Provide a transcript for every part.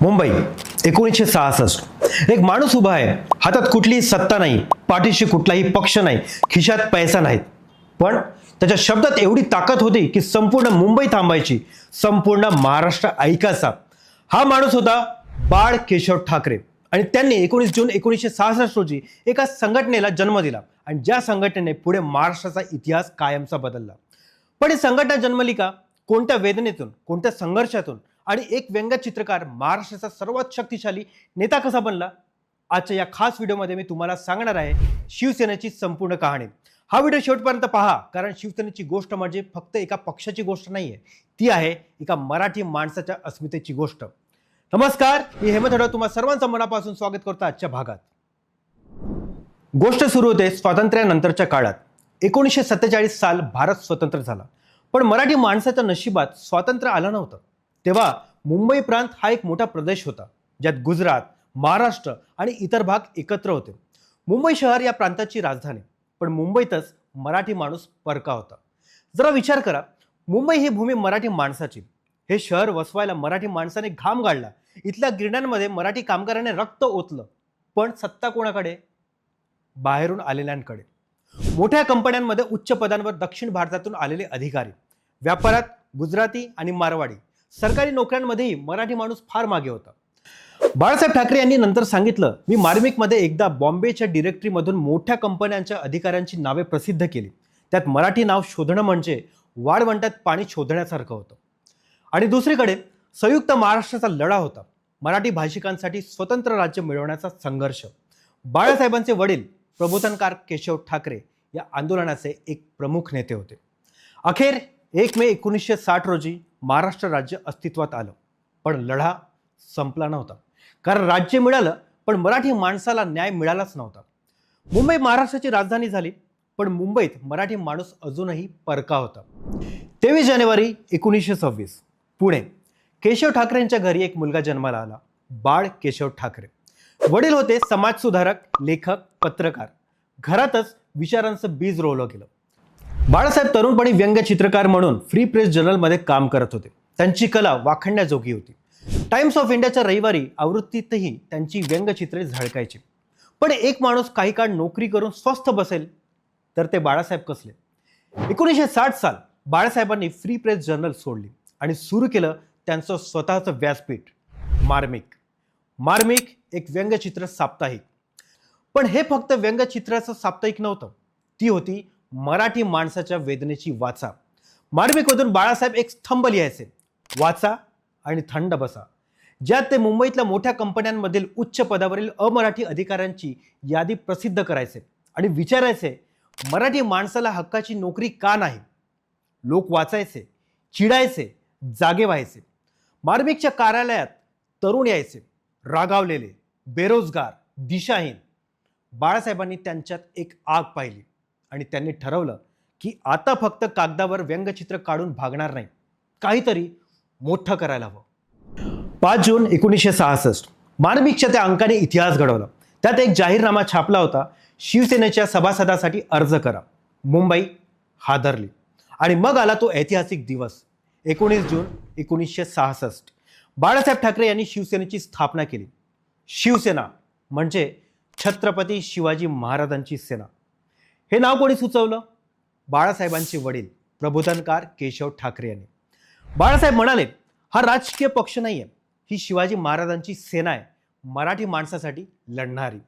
मुंबई 1966। एक माणूस उभा आहे, हातात कुठलीही सत्ता नाही, पाठीशी कुठलाही पक्ष नाही, खिशात पैसा नाही, पण त्याच्या शब्दात एवढी ताकद होती की संपूर्ण मुंबई थांबायची, संपूर्ण महाराष्ट्र ऐकायचा। हा माणूस होता बाळ केशव ठाकरे आणि त्यांनी 19 जून 1966 रोजी एका संघटनेला जन्म दिला आणि ज्या संघटनेने पुढे महाराष्ट्राचा इतिहास कायमचा बदलला। पण ही संघटना जन्मली का? कोणत्या वेदनेतून, कोणत्या संघर्षातून? आणि एक व्यंगचित्रकार महाराष्ट्राचा सर्वात शक्तिशाली नेता कसा बनला? आजच्या या खास व्हिडिओमध्ये मी तुम्हाला सांगणार आहे शिवसेनेची संपूर्ण कहाणी। हा व्हिडिओ शेवटपर्यंत पहा, कारण शिवसेनेची गोष्ट म्हणजे फक्त एका पक्षाची गोष्ट नाहीये, ती आहे एका मराठी माणसाच्या अस्मितेची गोष्ट। नमस्कार, मी हेमंत हडव तुम्हा सर्वांचं मनापासून स्वागत करतो आजच्या भागात। गोष्ट सुरू होते स्वातंत्र्यानंतरच्या काळात। 1947 साल भारत स्वतंत्र झाला, पण मराठी माणसाच्या नशिबात स्वातंत्र्य आलं नव्हतं। तेव्हा मुंबई प्रांत हा एक मोठा प्रदेश होता, ज्यात गुजरात, महाराष्ट्र आणि इतर भाग एकत्र होते। मुंबई शहर या प्रांताची राजधानी, पण मुंबईतच मराठी माणूस परका होता। जरा विचार करा, मुंबई ही भूमी मराठी माणसाची, हे शहर वसवायला मराठी माणसाने घाम गाळला, इथल्या गिरण्यांमध्ये मराठी कामगारांनी रक्त ओतलं, पण सत्ता कोणाकडे? बाहेरून आलेल्यांकडे। मोठ्या कंपन्यांमध्ये उच्च पदांवर दक्षिण भारतातून आलेले अधिकारी, व्यापारात गुजराती आणि मारवाडी, सरकारी नोकऱ्यांमध्येही मराठी माणूस फार मागे होता। बाळासाहेब ठाकरे यांनी नंतर सांगितलं, मी मार्मिकमध्ये एकदा बॉम्बेच्या डिरेक्टरीमधून मोठ्या कंपन्यांच्या अधिकाऱ्यांची नावे प्रसिद्ध केली। त्यात मराठी नाव शोधणं म्हणजे वाळवंटात पाणी शोधण्यासारखं होतं। आणि दुसरीकडे संयुक्त महाराष्ट्राचा लढा होता, मराठी भाषिकांसाठी स्वतंत्र राज्य मिळवण्याचा संघर्ष। बाळासाहेबांचे वडील प्रबोधनकार केशव ठाकरे या आंदोलनाचे एक प्रमुख नेते होते। अखेर 1 मे 1960 रोजी महाराष्ट्र राज्य अस्तित्वात आलं, पण लढा संपला नव्हता, कारण राज्य मिळालं पण मराठी माणसाला न्याय मिळालाच नव्हता। मुंबई महाराष्ट्राची राजधानी झाली, पण मुंबईत मराठी माणूस अजूनही परका होता। 23 जानेवारी 1926 पुणे, केशव ठाकरेंच्या घरी एक मुलगा जन्माला आला, बाळ केशव ठाकरे। वडील होते समाजसुधारक, लेखक, पत्रकार। घरातच विचारांचं बीज रोवलं गेलं। बाळासाहेब तरुणपणी व्यंगचित्रकार म्हणून फ्री प्रेस जर्नलमध्ये काम करत होते। त्यांची कला वाखाणण्याजोगी होती। टाइम्स ऑफ इंडियाच्या रविवारी आवृत्तीतही त्यांची व्यंगचित्रे झळकायची। पण एक माणूस काही काळ नोकरी करून स्वस्थ बसेल, तर ते बाळासाहेब कसले? 1960 साल बाळासाहेबांनी फ्री प्रेस जर्नल सोडली आणि सुरू केलं त्यांचं स्वतःचं व्यासपीठ, मार्मिक। मार्मिक एक व्यंगचित्र साप्ताहिक, पण हे फक्त व्यंगचित्राचं साप्ताहिक नव्हतं, ती होती मराठी माणसाच्या वेदनेची वाचा। मार्मिकमधून बाळासाहेब एक स्तंभ लिहायचे, वाचा आणि थंड बसा, ज्यात ते मुंबईतल्या मोठ्या कंपन्यांमधील उच्च पदावरील अमराठी अधिकाऱ्यांची यादी प्रसिद्ध करायचे आणि विचारायचे, मराठी माणसाला हक्काची नोकरी का नाही? लोक वाचायचे, चिडायचे, जागे व्हायचे। मार्मिकच्या कार्यालयात तरुण यायचे, रागावलेले, बेरोजगार, दिशाहीन। बाळासाहेबांनी त्यांच्यात एक आग पाहिली आणि त्यांनी ठरवलं की आता फक्त कागदावर व्यंगचित्र काढून भागणार नाही, काहीतरी मोठं करायला हवं। 5 जून 1966 मार्मिकच्या त्या अंकाने इतिहास घडवला। त्यात एक जाहीरनामा छापला होता, शिवसेनेच्या सभासदासाठी अर्ज करा। मुंबई हादरली आणि मग आला तो ऐतिहासिक दिवस, 19 जून 1966। बाळासाहेब ठाकरे यांनी शिवसेनेची स्थापना केली। शिवसेना म्हणजे छत्रपती शिवाजी महाराजांची सेना। हे नाव कोणी सुचवलं? बाळासाहेबांचे वडील प्रबोधनकार केशव ठाकरे यांनी। बाळासाहेब म्हणाले, हा राजकीय पक्ष नाहीये, ही शिवाजी महाराजांची सेना आहे, मराठी माणसासाठी लढणारी।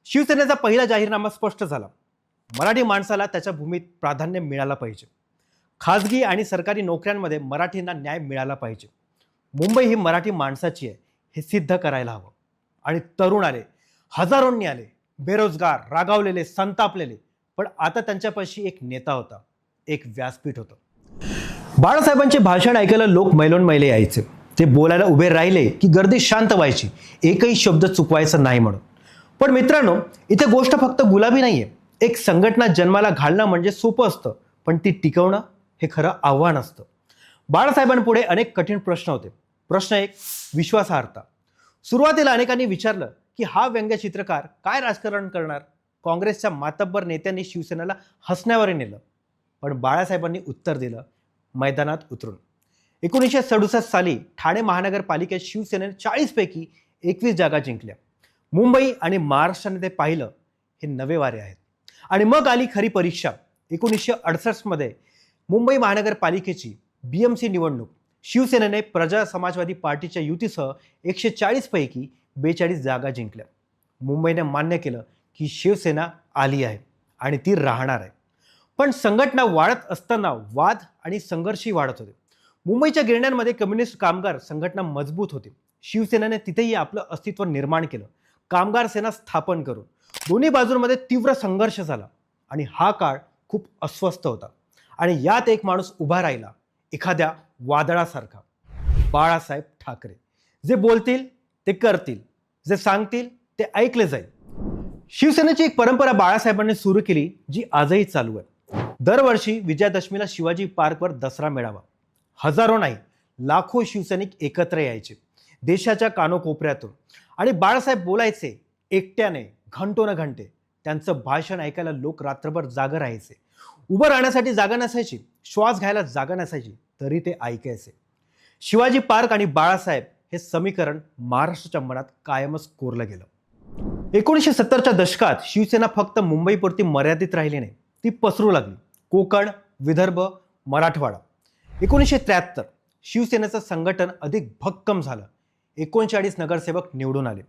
शिवसेनेचा पहिला जाहीरनामा स्पष्ट झाला, मराठी माणसाला त्याच्या भूमीत प्राधान्य मिळालं पाहिजे, खाजगी आणि सरकारी नोकऱ्यांमध्ये मराठींना न्याय मिळाला पाहिजे, मुंबई ही मराठी माणसाची आहे, हे सिद्ध करायला हवं। आणि तरुण आले, हजारोंनी आले, बेरोजगार, रागावलेले, संतापलेले, पण आता त्यांच्यापाशी एक नेता होता, एक व्यासपीठ होतं। बाळासाहेबांचे भाषण ऐकायला लोक मैलोनमैले यायचे। ते बोलायला उभे राहिले की गर्दी शांत व्हायची, एकही शब्द चुकवायचा नाही म्हणून। पण मित्रांनो, इथे गोष्ट फक्त गुलाबी नाहीये। एक संघटना जन्माला घालणं म्हणजे सोपं असतं, पण ती टिकवणं हे खरं आव्हान असतं। बाळासाहेबांपुढे अनेक कठीण प्रश्न होते। प्रश्न 1, विश्वासार्हता। सुरुवातीला अनेकांनी विचारलं की हा व्यंगचित्रकार काय राजकारण करणार? काँग्रेसच्या मातब्बर नेत्यांनी शिवसेनेला हसण्यावर नेलं, पण बाळासाहेबांनी उत्तर दिलं, मैदानात उतरून। 1967 साली ठाणे महानगरपालिकेत शिवसेनेने 40 पैकी 21 जागा जिंकल्या. मुंबई आणि महाराष्ट्राने ते पाहिलं हे नवे वारे आहेत. आणि मग आली खरी परीक्षा. 1968 मध्ये मुंबई महानगरपालिकेची BMC निवडणूक. शिवसेनेने प्रजा समाजवादी पार्टीच्या युतीसह 140 पैकी 42 जागा जिंकल्या. मुंबईने मान्य केलं की शिवसेना आली आहे आणि ती राहणार आहे. पण संघटना वाढत असताना वाद आणि संघर्षही वाढत होते. मुंबईच्या गिरण्यांमध्ये कम्युनिस्ट कामगार संघटना मजबूत होती. शिवसेनेने तिथेही आपलं अस्तित्व निर्माण केलं, कामगार सेना स्थापन करून. दोन्ही बाजूंमध्ये तीव्र संघर्ष झाला आणि हा काळ खूप अस्वस्थ होता. आणि यात एक माणूस उभा राहिला, एखाद्या वादळासारखा, बाळासाहेब ठाकरे. जे बोलतील ते करतील, जे सांगतील ते ऐकले जाईल. शिवसेनेची एक परंपरा बाळासाहेबांनी सुरू केली, जी आजही चालू आहे. दरवर्षी विजयादशमीला शिवाजी पार्कवर दसरा मेळावा. हजारो नाही, लाखो शिवसैनिक एकत्र यायचे देशाच्या कानोकोपऱ्यातून. आणि बाळासाहेब बोलायचे एकट्याने, घंटोन-घंटे. त्यांचं भाषण ऐकायला लोक रात्रभर जागे राहायचे. उभं राहण्यासाठी जागा नसायची, श्वास घ्यायला जागा नसायची, तरी ते ऐकायचे. शिवाजी पार्क आणि बाळासाहेब हे समीकरण महाराष्ट्राच्या मनात कायमच कोरलं गेलं. 1970च्या दशकात शिवसेना फक्त मुंबईपुरती मर्यादित राहिली नाही, ती पसरू लागली. कोकण, विदर्भ, मराठवाडा. 1973 शिवसेनेचं संघटन अधिक भक्कम झालं. 39 नगरसेवक निवडून आले.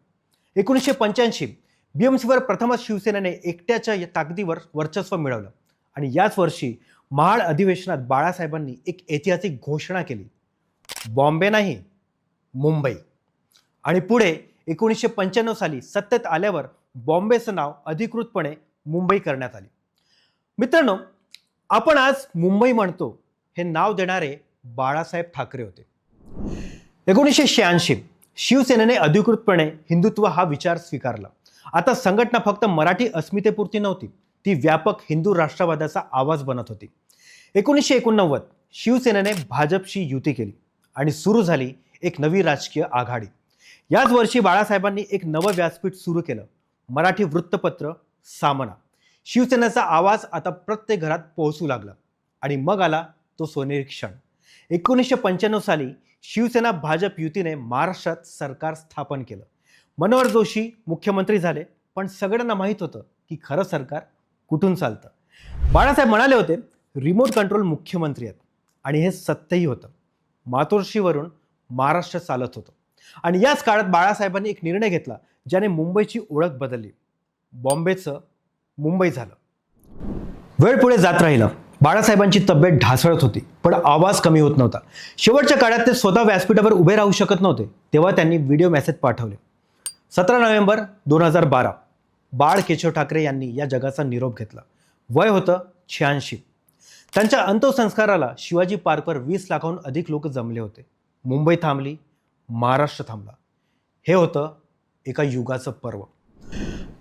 1985 BMCवर प्रथमच शिवसेनेने एकट्याच्या ताकदीवर वर्चस्व मिळवलं. आणि याच वर्षी महाड अधिवेशनात बाळासाहेबांनी एक ऐतिहासिक घोषणा केली, बॉम्बे नाही, मुंबई. आणि पुढे 1995 साली सत्तेत आल्यावर बॉम्बेचं नाव अधिकृतपणे मुंबई करण्यात आले. मित्रांनो, आपण आज मुंबई म्हणतो, हे नाव देणारे बाळासाहेब ठाकरे होते. 1986 शिवसेनेने अधिकृतपणे हिंदुत्व हा विचार स्वीकारला. आता संघटना फक्त मराठी अस्मितेपुरती नव्हती, ती व्यापक हिंदू राष्ट्रवादाचा आवाज बनत होती. 1989 शिवसेनेने भाजपशी युती केली आणि सुरू झाली एक नवी राजकीय आघाडी. याच वर्षी बाळासाहेबांनी एक नवं व्यासपीठ सुरू केलं, मराठी वृत्तपत्र सामना. शिवसेनेचा आवाज आता प्रत्येक घरात पोहोचू लागला. आणि मग आला तो सोनेरी क्षण. 1995 साली शिवसेना भाजप युतीने महाराष्ट्रात सरकार स्थापन केलं. मनोहर जोशी मुख्यमंत्री झाले. पण सगळ्यांना माहीत होतं की खरं सरकार कुठून चालतं. बाळासाहेब म्हणाले होते, रिमोट कंट्रोल मुख्यमंत्री आहेत. आणि हे सत्यही होतं. मातोश्रीवरून महाराष्ट्र चालत होतं. आणि याच काळात बाळासाहेबांनी एक निर्णय घेतला, ज्याने मुंबईची ओळख बदलली. बॉम्बेचं मुंबई झालं. वेळ पुढे जात राहिला. बाळासाहेबांची तब्येत ढासळत होती, पण आवाज कमी होत नव्हता. शेवटच्या काळात ते स्वतः व्यासपीठावर उभे राहू शकत नव्हते. तेव्हा त्यांनी व्हिडिओ मेसेज पाठवले. 17 नोव्हेंबर 2012 बाळ केशव ठाकरे यांनी या जगाचा निरोप घेतला. वय होतं 86. त्यांच्या अंत्यसंस्काराला शिवाजी पार्कवर 20 लाखाहून अधिक लोक जमले होते. मुंबई थांबली, महाराष्ट्र थांबला. हे होतं एका युगाचं पर्व.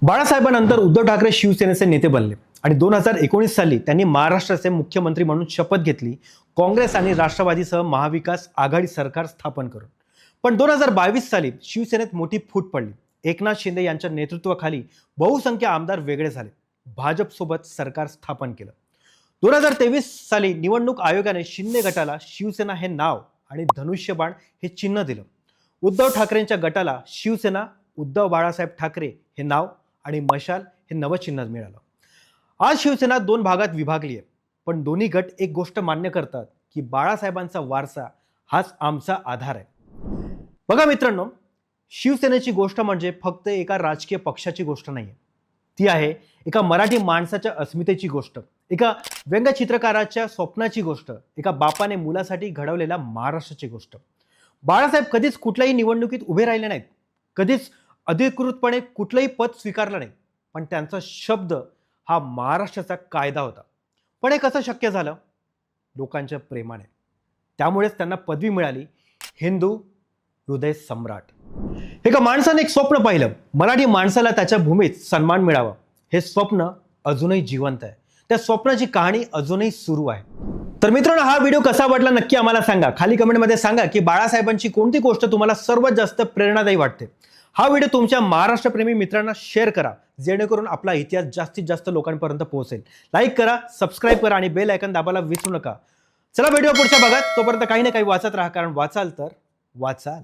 बाळासाहेबांनंतर उद्धव ठाकरे शिवसेनेचे नेते बनले आणि 2019 साली त्यांनी महाराष्ट्राचे मुख्यमंत्री म्हणून शपथ घेतली, काँग्रेस आणि राष्ट्रवादीसह महाविकास आघाडी सरकार स्थापन करून. पण 2022 साली शिवसेनेत मोठी फूट पडली. एकनाथ शिंदे यांच्या नेतृत्वाखाली बहुसंख्य आमदार वेगळे झाले. भाजपसोबत सरकार स्थापन केलं. 2023 साली निवडणूक आयोगाने शिंदे गटाला शिवसेना हे नाव आणि धनुष्यबाण हे चिन्ह दिलं. उद्धव ठाकरेंच्या गटाला शिवसेना, उद्धव बाळासाहेब ठाकरे हे नाव आणि मशाल हे नवं चिन्ह मिळालं. आज शिवसेना 2 भागात विभागली आहे. पण दोन्ही गट एक गोष्ट मान्य करतात की बाळासाहेबांचा वारसा हाच आमचा आधार आहे. बघा मित्रांनो, शिवसेनेची गोष्ट म्हणजे फक्त एका राजकीय पक्षाची गोष्ट नाही आहे. ती आहे एका मराठी माणसाच्या अस्मितेची गोष्ट, एका व्यंगचित्रकाराच्या स्वप्नाची गोष्ट, एका बापाने मुलासाठी घडवलेल्या महाराष्ट्राची गोष्ट. बाळासाहेब कधीच कुठल्याही निवडणुकीत उभे राहिले नाहीत, कधीच अधिकृतपणे कुठलंही पद स्वीकारलं नाही. पण त्यांचा शब्द हा महाराष्ट्राचा कायदा होता. पण हे कसं शक्य झालं? लोकांच्या प्रेमाने. त्यामुळेच त्यांना पदवी मिळाली, हिंदू हृदय सम्राट. एका माणसाने एक स्वप्न पाहिलं, मराठी माणसाला त्याच्या भूमीत सन्मान मिळावा. हे स्वप्न अजूनही जिवंत आहे. त्या स्वप्नाची कहाणी अजूनही सुरू आहे. तर मित्रांनो, हा व्हिडिओ कसा वाटला नक्की आम्हाला सांगा. खाली कमेंटमध्ये सांगा की बाळासाहेबांची कोणती गोष्ट तुम्हाला सर्वात जास्त प्रेरणादायी वाटते. हा व्हिडिओ तुमच्या महाराष्ट्रप्रेमी मित्रांना शेअर करा, जेणेकरून आपला इतिहास जास्तीत जास्त लोकांपर्यंत पोहोचेल. लाईक करा, सबस्क्राईब करा आणि बेल आयकॉन दाबायला विसरू नका. चला भेटूया पुढच्या भागात. तोपर्यंत काही ना काही वाचत राहा, कारण वाचाल तर वाचाल.